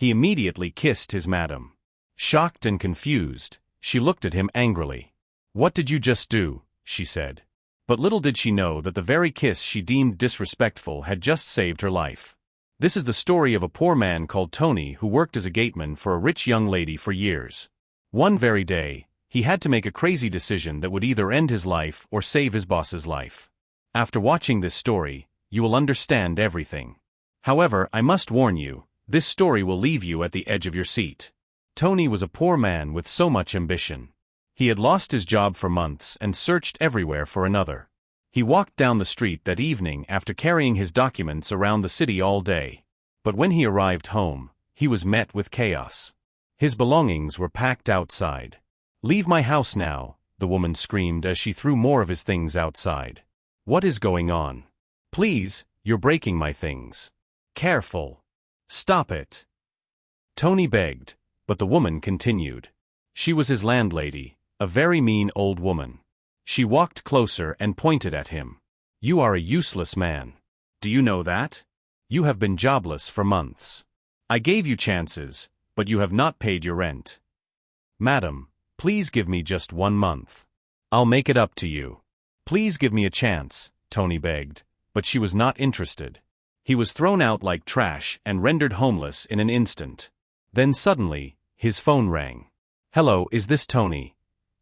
He immediately kissed his madam. Shocked and confused, she looked at him angrily. "What did you just do?" she said. But little did she know that the very kiss she deemed disrespectful had just saved her life. This is the story of a poor man called Tony who worked as a gateman for a rich young lady for years. One very day, he had to make a crazy decision that would either end his life or save his boss's life. After watching this story, you will understand everything. However, I must warn you, this story will leave you at the edge of your seat. Tony was a poor man with so much ambition. He had lost his job for months and searched everywhere for another. He walked down the street that evening after carrying his documents around the city all day. But when he arrived home, he was met with chaos. His belongings were packed outside. "Leave my house now," the woman screamed as she threw more of his things outside. "What is going on? Please, you're breaking my things. Careful. Stop it." Tony begged, but the woman continued. She was his landlady, a very mean old woman. She walked closer and pointed at him. "You are a useless man. Do you know that? You have been jobless for months. I gave you chances, but you have not paid your rent. Madam, please give me just 1 month. I'll make it up to you. Please give me a chance," Tony begged, but she was not interested. He was thrown out like trash and rendered homeless in an instant. Then suddenly, his phone rang. "Hello, is this Tony?"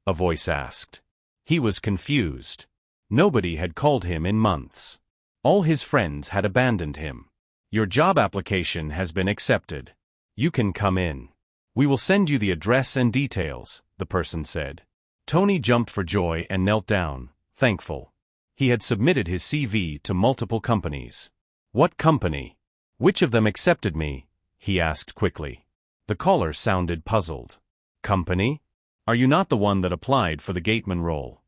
a voice asked. He was confused. Nobody had called him in months. All his friends had abandoned him. "Your job application has been accepted. You can come in. We will send you the address and details," the person said. Tony jumped for joy and knelt down, thankful. He had submitted his CV to multiple companies. "What company? Which of them accepted me?" he asked quickly. The caller sounded puzzled. "Company? Are you not the one that applied for the gateman role?"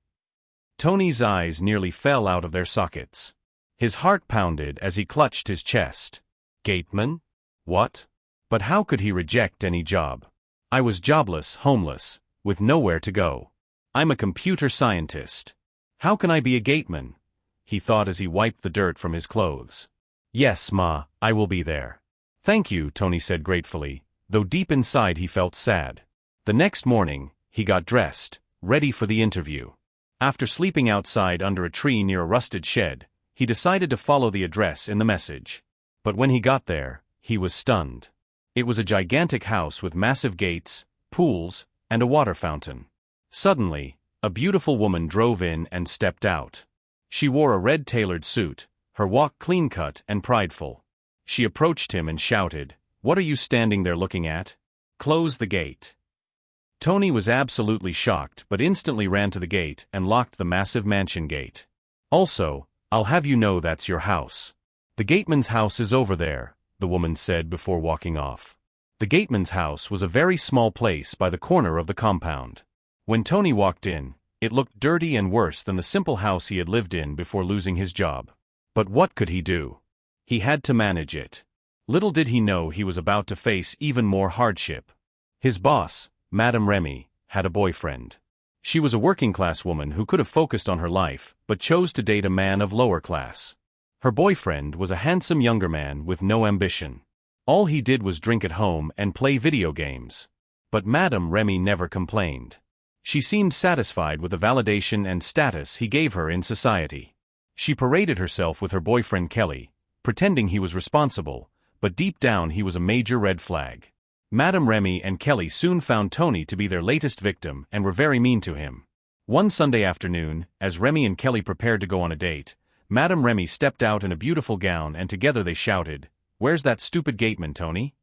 Tony's eyes nearly fell out of their sockets. His heart pounded as he clutched his chest. "Gateman? What? But how could he reject any job? I was jobless, homeless, with nowhere to go. I'm a computer scientist. How can I be a gateman?" he thought as he wiped the dirt from his clothes. "Yes, Ma, I will be there." "Thank you," Tony said gratefully, though deep inside he felt sad. The next morning, he got dressed, ready for the interview. After sleeping outside under a tree near a rusted shed, he decided to follow the address in the message. But when he got there, he was stunned. It was a gigantic house with massive gates, pools, and a water fountain. Suddenly, a beautiful woman drove in and stepped out. She wore a red tailored suit, her walk clean-cut and prideful. She approached him and shouted, "What are you standing there looking at? Close the gate." Tony was absolutely shocked but instantly ran to the gate and locked the massive mansion gate. "Also, I'll have you know that's your house. The gateman's house is over there," the woman said before walking off. The gateman's house was a very small place by the corner of the compound. When Tony walked in, it looked dirty and worse than the simple house he had lived in before losing his job. But what could he do? He had to manage it. Little did he know he was about to face even more hardship. His boss, Madame Remy, had a boyfriend. She was a working-class woman who could have focused on her life, but chose to date a man of lower class. Her boyfriend was a handsome younger man with no ambition. All he did was drink at home and play video games. But Madame Remy never complained. She seemed satisfied with the validation and status he gave her in society. She paraded herself with her boyfriend Kelly, pretending he was responsible, but deep down he was a major red flag. Madame Remy and Kelly soon found Tony to be their latest victim and were very mean to him. One Sunday afternoon, as Remy and Kelly prepared to go on a date, Madame Remy stepped out in a beautiful gown and together they shouted, "Where's that stupid gateman, Tony?"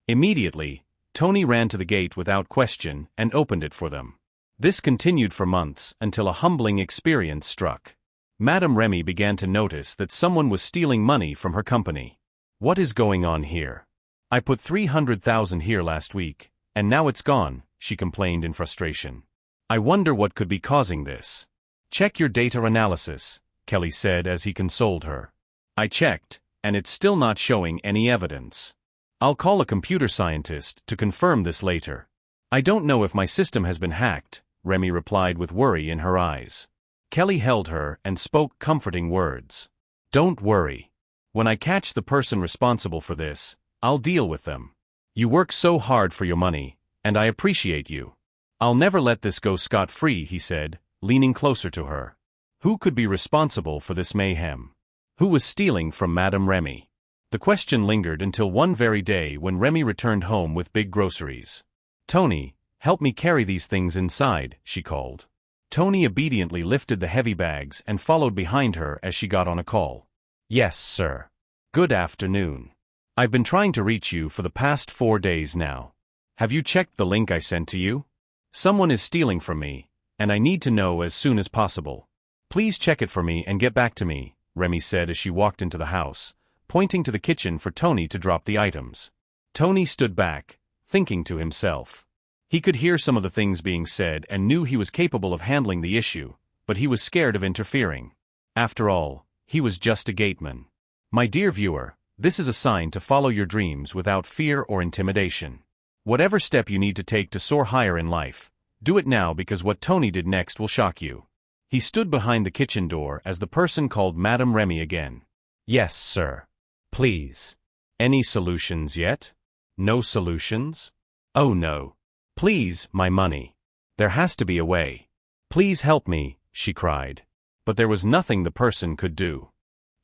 Immediately, Tony ran to the gate without question and opened it for them. This continued for months until a humbling experience struck. Madame Remy began to notice that someone was stealing money from her company. "What is going on here? I put 300,000 here last week, and now it's gone," she complained in frustration. "I wonder what could be causing this." "Check your data analysis," Kelly said as he consoled her. "I checked, and it's still not showing any evidence. I'll call a computer scientist to confirm this later." "I don't know if my system has been hacked," Remy replied with worry in her eyes. Kelly held her and spoke comforting words. "Don't worry. When I catch the person responsible for this, I'll deal with them. You work so hard for your money, and I appreciate you. I'll never let this go scot-free, he said, leaning closer to her. Who could be responsible for this mayhem? Who was stealing from Madame Remy? The question lingered until one very day when Remy returned home with big groceries. Tony, help me carry these things inside, she called. Tony obediently lifted the heavy bags and followed behind her as she got on a call. Yes, sir. Good afternoon. I've been trying to reach you for the past 4 days now. Have you checked the link I sent to you? Someone is stealing from me, and I need to know as soon as possible. Please check it for me and get back to me, Remy said as she walked into the house, pointing to the kitchen for Tony to drop the items. Tony stood back, thinking to himself. He could hear some of the things being said and knew he was capable of handling the issue, but he was scared of interfering. After all, he was just a gateman. My dear viewer, this is a sign to follow your dreams without fear or intimidation. Whatever step you need to take to soar higher in life, do it now because what Tony did next will shock you. He stood behind the kitchen door as the person called Madame Remy again. Yes, sir. Please. Any solutions yet? No solutions? Oh no. Please, my money. There has to be a way. Please help me, she cried. But there was nothing the person could do.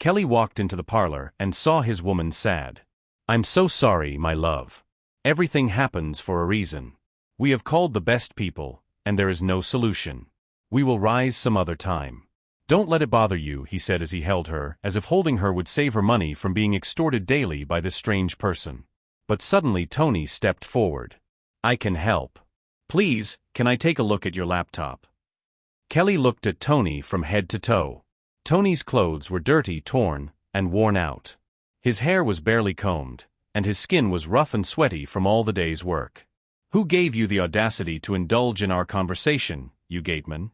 Kelly walked into the parlor and saw his woman sad. I'm so sorry, my love. Everything happens for a reason. We have called the best people, and there is no solution. We will rise some other time. Don't let it bother you, he said as he held her, as if holding her would save her money from being extorted daily by this strange person. But suddenly Tony stepped forward. I can help. Please, can I take a look at your laptop? Kelly looked at Tony from head to toe. Tony's clothes were dirty, torn, and worn out. His hair was barely combed, and his skin was rough and sweaty from all the day's work. Who gave you the audacity to indulge in our conversation, you gateman?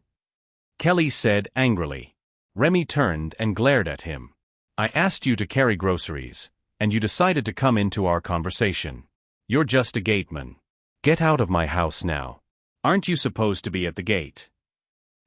Kelly said angrily. Remy turned and glared at him. I asked you to carry groceries, and you decided to come into our conversation. You're just a gateman. Get out of my house now. Aren't you supposed to be at the gate?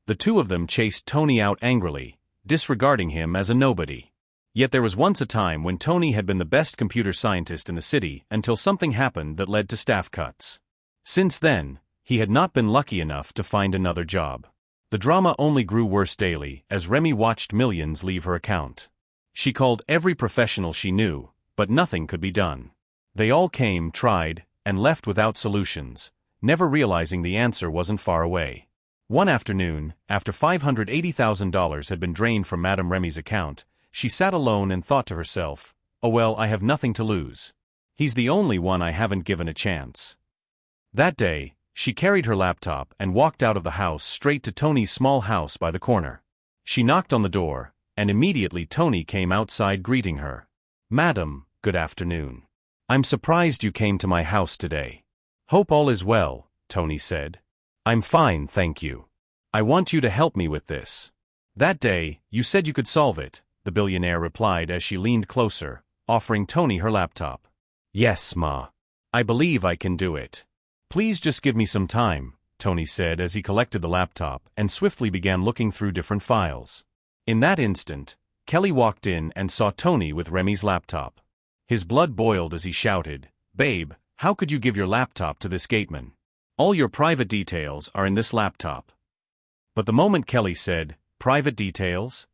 The two of them chased Tony out angrily, disregarding him as a nobody. Yet there was once a time when Tony had been the best computer scientist in the city until something happened that led to staff cuts. Since then, he had not been lucky enough to find another job. The drama only grew worse daily as Remy watched millions leave her account. She called every professional she knew, but nothing could be done. They all came, tried, and left without solutions, never realizing the answer wasn't far away. One afternoon, after $580,000 had been drained from Madame Remy's account, she sat alone and thought to herself, oh well, I have nothing to lose. He's the only one I haven't given a chance. That day, she carried her laptop and walked out of the house straight to Tony's small house by the corner. She knocked on the door, and immediately Tony came outside greeting her. Madam, good afternoon. I'm surprised you came to my house today. Hope all is well, Tony said. I'm fine, thank you. I want you to help me with this. That day, you said you could solve it, the billionaire replied as she leaned closer, offering Tony her laptop. Yes, Ma. I believe I can do it. Please just give me some time, Tony said as he collected the laptop and swiftly began looking through different files. In that instant, Kelly walked in and saw Tony with Remy's laptop. His blood boiled as he shouted, Babe, how could you give your laptop to this gateman? All your private details are in this laptop. But the moment Kelly said, private details?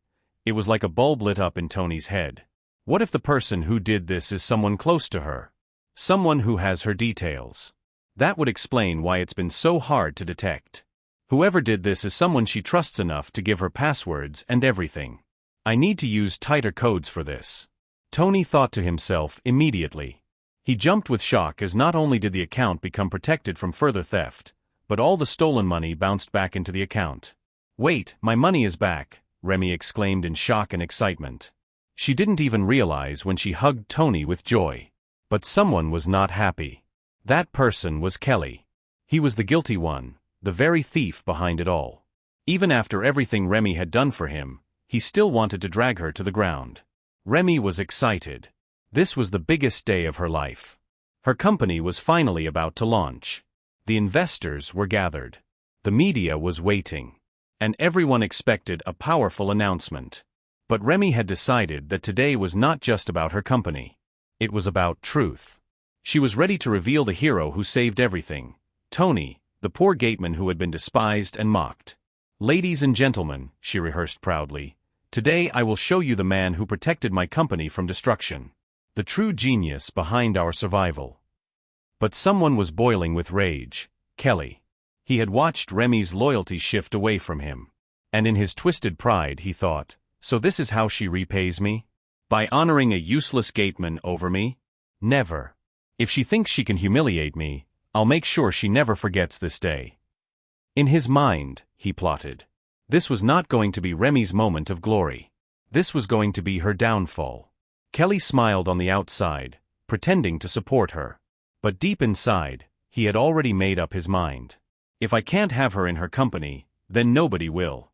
It was like a bulb lit up in Tony's head. What if the person who did this is someone close to her? Someone who has her details? That would explain why it's been so hard to detect. Whoever did this is someone she trusts enough to give her passwords and everything. I need to use tighter codes for this. Tony thought to himself immediately. He jumped with shock as not only did the account become protected from further theft, but all the stolen money bounced back into the account. Wait, my money is back, Remy exclaimed in shock and excitement. She didn't even realize when she hugged Tony with joy. But someone was not happy. That person was Kelly. He was the guilty one, the very thief behind it all. Even after everything Remy had done for him, he still wanted to drag her to the ground. Remy was excited. This was the biggest day of her life. Her company was finally about to launch. The investors were gathered. The media was waiting. And everyone expected a powerful announcement. But Remy had decided that today was not just about her company. It was about truth. She was ready to reveal the hero who saved everything. Tony, the poor gateman who had been despised and mocked. "Ladies and gentlemen," she rehearsed proudly, "today I will show you the man who protected my company from destruction. The true genius behind our survival." But someone was boiling with rage. Kelly. He had watched Remy's loyalty shift away from him. And in his twisted pride he thought, so this is how she repays me? By honoring a useless gateman over me? Never. If she thinks she can humiliate me, I'll make sure she never forgets this day. In his mind, he plotted. This was not going to be Remy's moment of glory. This was going to be her downfall. Kelly smiled on the outside, pretending to support her. But deep inside, he had already made up his mind. If I can't have her in her company, then nobody will.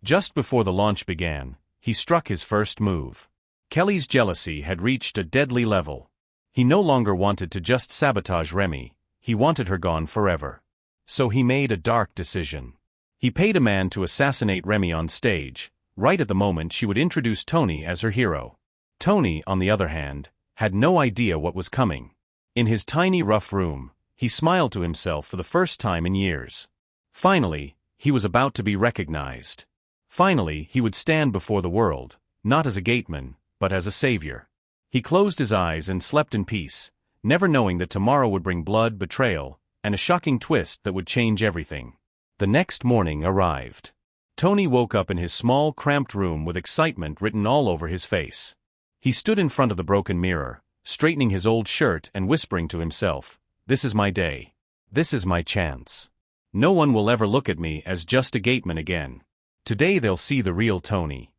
Just before the launch began, he struck his first move. Kelly's jealousy had reached a deadly level. He no longer wanted to just sabotage Remy, he wanted her gone forever. So he made a dark decision. He paid a man to assassinate Remy on stage, right at the moment she would introduce Tony as her hero. Tony, on the other hand, had no idea what was coming. In his tiny rough room, he smiled to himself for the first time in years. Finally, he was about to be recognized. Finally, he would stand before the world, not as a gateman, but as a savior. He closed his eyes and slept in peace, never knowing that tomorrow would bring blood, betrayal, and a shocking twist that would change everything. The next morning arrived. Tony woke up in his small, cramped room with excitement written all over his face. He stood in front of the broken mirror, straightening his old shirt and whispering to himself, "This is my day. This is my chance. No one will ever look at me as just a gateman again. Today they'll see the real Tony."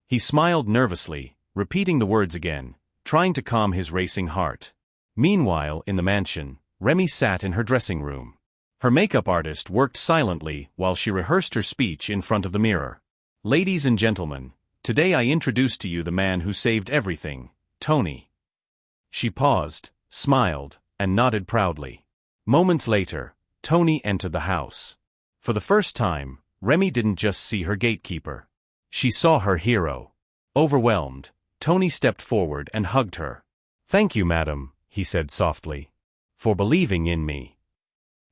He smiled nervously, repeating the words again, trying to calm his racing heart. Meanwhile, in the mansion, Remy sat in her dressing room. Her makeup artist worked silently while she rehearsed her speech in front of the mirror. "Ladies and gentlemen, today I introduce to you the man who saved everything, Tony." She paused, smiled, and nodded proudly. Moments later, Tony entered the house. For the first time, Remy didn't just see her gatekeeper. She saw her hero. Overwhelmed, Tony stepped forward and hugged her. "Thank you, madam," he said softly, "for believing in me."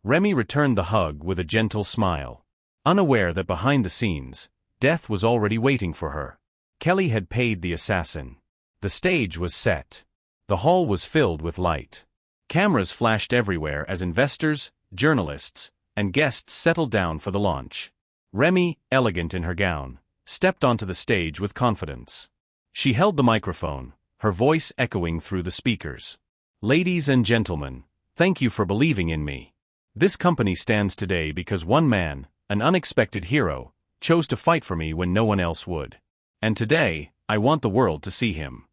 Remy returned the hug with a gentle smile. Unaware that behind the scenes, death was already waiting for her. Kelly had paid the assassin. The stage was set. The hall was filled with light. Cameras flashed everywhere as investors, journalists, and guests settled down for the launch. Remy, elegant in her gown, stepped onto the stage with confidence. She held the microphone, her voice echoing through the speakers. "Ladies and gentlemen, thank you for believing in me. This company stands today because one man, an unexpected hero, chose to fight for me when no one else would. And today, I want the world to see him."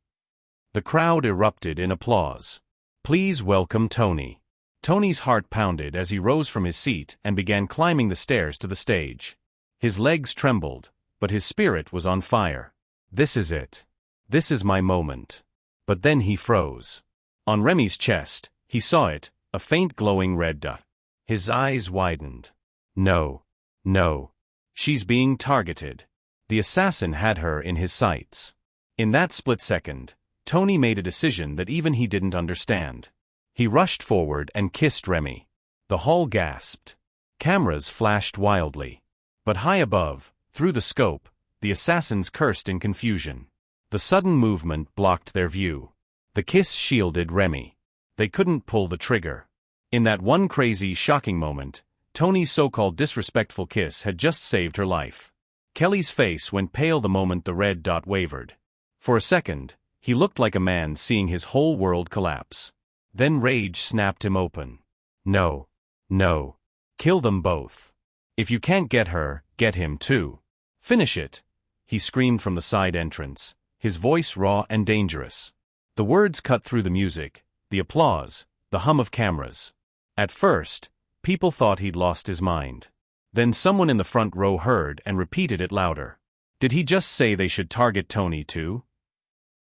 The crowd erupted in applause. "Please welcome Tony." Tony's heart pounded as he rose from his seat and began climbing the stairs to the stage. His legs trembled, but his spirit was on fire. This is it. This is my moment. But then he froze. On Remy's chest, he saw it, a faint glowing red dot. His eyes widened. No. No. She's being targeted. The assassin had her in his sights. In that split second, Tony made a decision that even he didn't understand. He rushed forward and kissed Remy. The hall gasped. Cameras flashed wildly. But high above, through the scope, the assassins cursed in confusion. The sudden movement blocked their view. The kiss shielded Remy. They couldn't pull the trigger. In that one crazy, shocking moment, Tony's so-called disrespectful kiss had just saved her life. Kelly's face went pale the moment the red dot wavered. For a second, he looked like a man seeing his whole world collapse. Then rage snapped him open. No. No. Kill them both. If you can't get her, get him too. Finish it, he screamed from the side entrance, his voice raw and dangerous. The words cut through the music, the applause, the hum of cameras. At first, people thought he'd lost his mind. Then someone in the front row heard and repeated it louder. Did he just say they should target Tony too?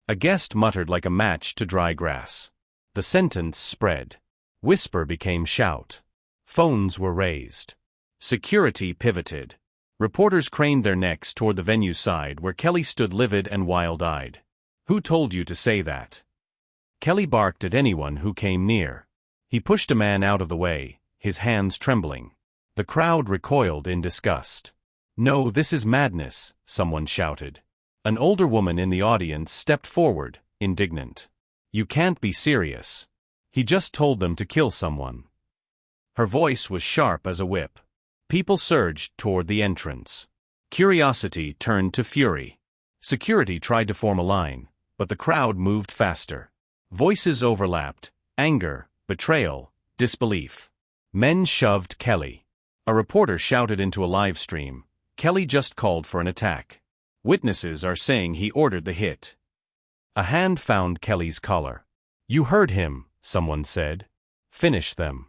A guest muttered like a match to dry grass. The sentence spread. Whisper became shout. Phones were raised. Security pivoted. Reporters craned their necks toward the venue side where Kelly stood livid and wild-eyed. Who told you to say that? Kelly barked at anyone who came near. He pushed a man out of the way, his hands trembling. The crowd recoiled in disgust. "No, this is madness," someone shouted. An older woman in the audience stepped forward, indignant. "You can't be serious. He just told them to kill someone." Her voice was sharp as a whip. People surged toward the entrance. Curiosity turned to fury. Security tried to form a line, but the crowd moved faster. Voices overlapped: anger, betrayal, disbelief. Men shoved Kelly. A reporter shouted into a live stream, "Kelly just called for an attack. Witnesses are saying he ordered the hit." A hand found Kelly's collar. "You heard him," someone said. "Finish them."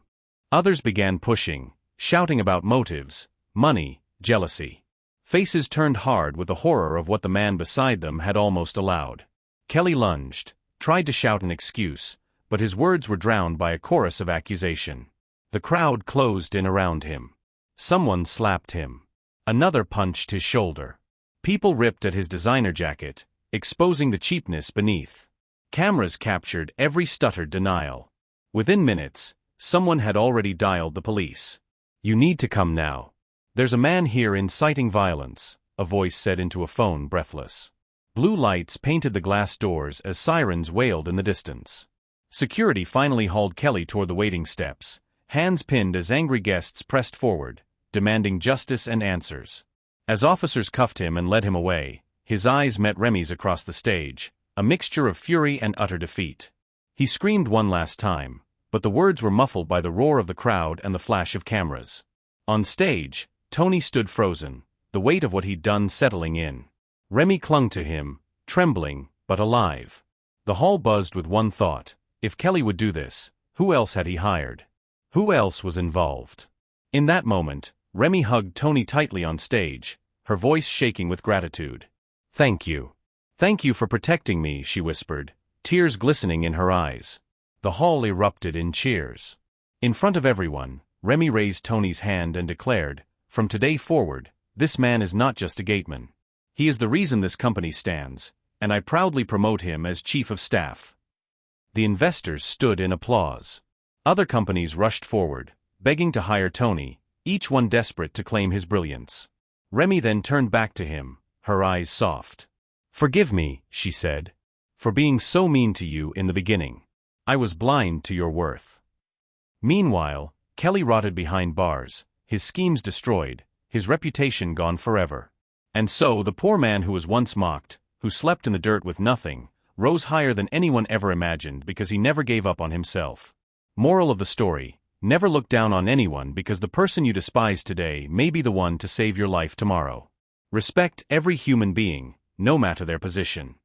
Others began pushing, shouting about motives, money, jealousy. Faces turned hard with the horror of what the man beside them had almost allowed. Kelly lunged, tried to shout an excuse, but his words were drowned by a chorus of accusation. The crowd closed in around him. Someone slapped him. Another punched his shoulder. People ripped at his designer jacket, exposing the cheapness beneath. Cameras captured every stuttered denial. Within minutes, someone had already dialed the police. "You need to come now. There's a man here inciting violence," a voice said into a phone, breathless. Blue lights painted the glass doors as sirens wailed in the distance. Security finally hauled Kelly toward the waiting steps, hands pinned as angry guests pressed forward, demanding justice and answers. As officers cuffed him and led him away, his eyes met Remy's across the stage, a mixture of fury and utter defeat. He screamed one last time, but the words were muffled by the roar of the crowd and the flash of cameras. On stage, Tony stood frozen, the weight of what he'd done settling in. Remy clung to him, trembling, but alive. The hall buzzed with one thought: if Kelly would do this, who else had he hired? Who else was involved? In that moment, Remy hugged Tony tightly on stage, her voice shaking with gratitude. "Thank you. Thank you for protecting me," she whispered, tears glistening in her eyes. The hall erupted in cheers. In front of everyone, Remy raised Tony's hand and declared, "From today forward, this man is not just a gateman. He is the reason this company stands, and I proudly promote him as chief of staff." The investors stood in applause. Other companies rushed forward, begging to hire Tony, each one desperate to claim his brilliance. Remy then turned back to him, her eyes soft. "Forgive me," she said, "for being so mean to you in the beginning. I was blind to your worth." Meanwhile, Kelly rotted behind bars, his schemes destroyed, his reputation gone forever. And so the poor man who was once mocked, who slept in the dirt with nothing, rose higher than anyone ever imagined because he never gave up on himself. Moral of the story: never look down on anyone, because the person you despise today may be the one to save your life tomorrow. Respect every human being, no matter their position.